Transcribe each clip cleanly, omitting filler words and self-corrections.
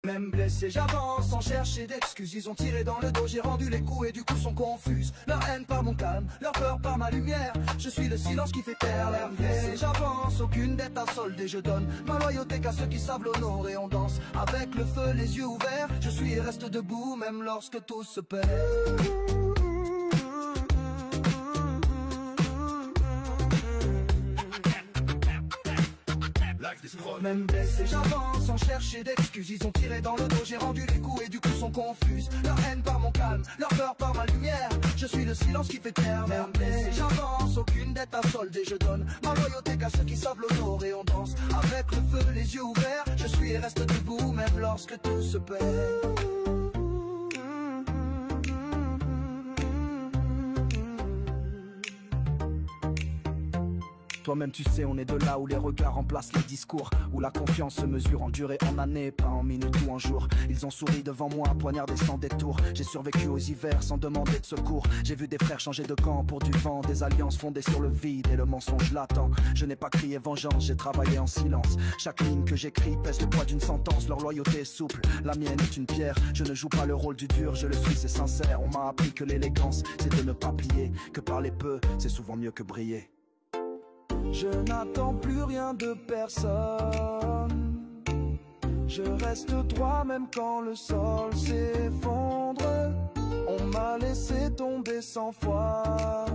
Même blessé j'avance sans chercher d'excuses. Ils ont tiré dans le dos, j'ai rendu les coups et du coup sont confuses. Leur haine par mon calme, leur peur par ma lumière. Je suis le silence qui fait taire l'air blessé. J'avance, aucune dette à solder. Je donne ma loyauté qu'à ceux qui savent l'honorer. On danse avec le feu, les yeux ouverts. Je suis et reste debout même lorsque tout se perd. Même blessé j'avance sans chercher d'excuses. Ils ont tiré dans le dos, j'ai rendu les coups et du coup sont confuses. Leur haine par mon calme, leur peur par ma lumière. Je suis le silence qui fait taire. Même blessé j'avance, aucune dette à solder. Je donne ma loyauté qu'à ceux qui savent l'honorer. On danse avec le feu, les yeux ouverts. Je suis et reste debout même lorsque tout se perd. Toi-même tu sais, on est de là où les regards remplacent les discours, où la confiance se mesure en durée, en années, pas en minutes ou en jours. Ils ont souri devant moi, poignardés sans détour. J'ai survécu aux hivers sans demander de secours. J'ai vu des frères changer de camp pour du vent, des alliances fondées sur le vide et le mensonge latent. Je n'ai pas crié vengeance, j'ai travaillé en silence. Chaque ligne que j'écris pèse le poids d'une sentence. Leur loyauté est souple, la mienne est une pierre. Je ne joue pas le rôle du dur, je le suis, c'est sincère. On m'a appris que l'élégance, c'est de ne pas plier, que parler peu, c'est souvent mieux que briller. Je n'attends plus rien de personne. Je reste droit même quand le sol s'effondre. On m'a laissé tomber 100 fois,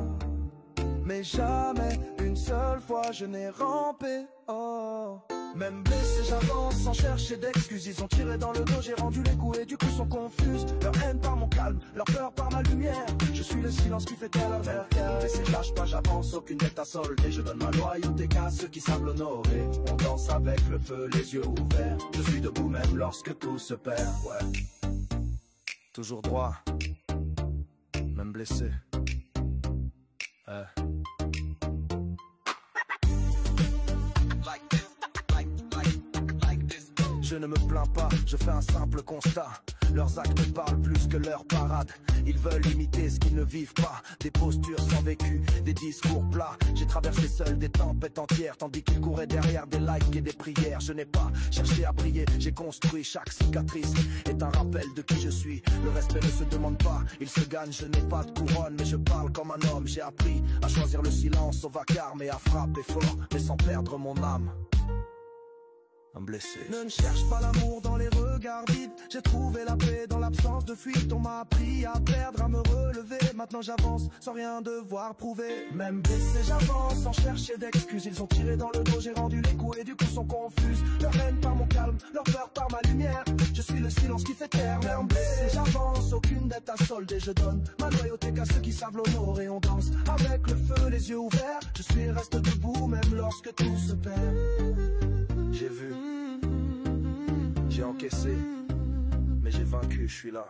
mais jamais une seule fois je n'ai rampé. Oh. Même blessé j'avance sans chercher d'excuses. Ils ont tiré dans le dos, j'ai rendu les coups et du coup sont confuses. Leur haine par mon calme, leur peur par ma lumière. Je suis le silence qui fait taire leur verre. Blessé lâche pas, j'avance, aucune dette à solder. Je donne ma loyauté qu'à ceux qui savent l'honorer. On danse avec le feu, les yeux ouverts. Je suis debout même lorsque tout se perd. Ouais. Toujours droit, même blessé. Je ne me plains pas, je fais un simple constat. Leurs actes parlent plus que leurs parades. Ils veulent imiter ce qu'ils ne vivent pas. Des postures sans vécu, des discours plats. J'ai traversé seul des tempêtes entières, tandis qu'ils couraient derrière des likes et des prières. Je n'ai pas cherché à briller, j'ai construit. Chaque cicatrice est un rappel de qui je suis. Le respect ne se demande pas, il se gagne. Je n'ai pas de couronne, mais je parle comme un homme. J'ai appris à choisir le silence au vacarme et à frapper fort, mais sans perdre mon âme. Un blessé. Ne cherche pas l'amour dans les regards vides. J'ai trouvé la paix dans l'absence de fuite. On m'a appris à perdre, à me relever. Maintenant j'avance sans rien devoir prouver. Même blessé j'avance sans chercher d'excuses. Ils ont tiré dans le dos, j'ai rendu les coups et du coup sont confuses. Leur haine par mon calme, leur peur par ma lumière. Je suis le silence qui fait taire. Même blessé j'avance, aucune dette à solder. Je donne ma loyauté qu'à ceux qui savent l'honorer. On danse avec le feu, les yeux ouverts. Je suis et reste debout même lorsque tout se perd. J'ai vu, j'ai encaissé, mais j'ai vaincu, je suis là.